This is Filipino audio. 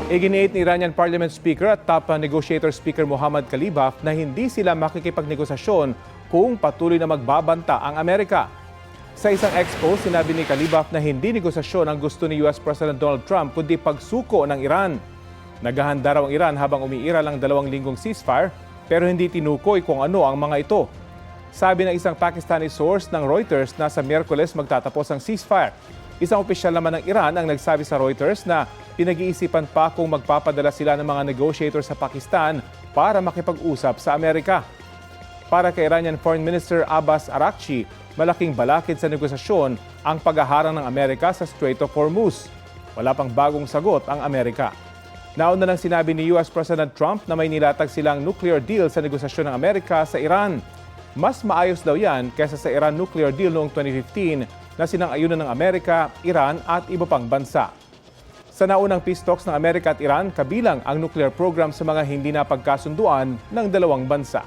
Iginiit ni Iranian Parliament Speaker at top negotiator Speaker Mohammad Khalibaf na hindi sila makikipagnegosasyon kung patuloy na magbabanta ang Amerika. Sa isang expo, sinabi ni Khalibaf na hindi negosasyon ang gusto ni US President Donald Trump kundi pagsuko ng Iran. Naghahanda raw ang Iran habang umiiral ang 2 linggong ceasefire pero hindi tinukoy kung ano ang mga ito. Sabi ng isang Pakistani source ng Reuters na sa Miyerkules magtatapos ang ceasefire. Isang opisyal naman ng Iran ang nagsabi sa Reuters na pinag-iisipan pa kung magpapadala sila ng mga negotiator sa Pakistan para makipag-usap sa Amerika. Para kay Iranian Foreign Minister Abbas Araghchi, malaking balakid sa negosasyon ang paghaharang ng Amerika sa Strait of Hormuz. Wala pang bagong sagot ang Amerika. Nauna nang sinabi ni US President Trump na may nilatag silang nuclear deal sa negosasyon ng Amerika sa Iran. Mas maayos daw yan kaysa sa Iran nuclear deal noong 2015 na sinang-ayunan ng Amerika, Iran at iba pang bansa. Sa naunang peace talks ng Amerika at Iran, kabilang ang nuclear program sa mga hindi napagkasunduan ng dalawang bansa.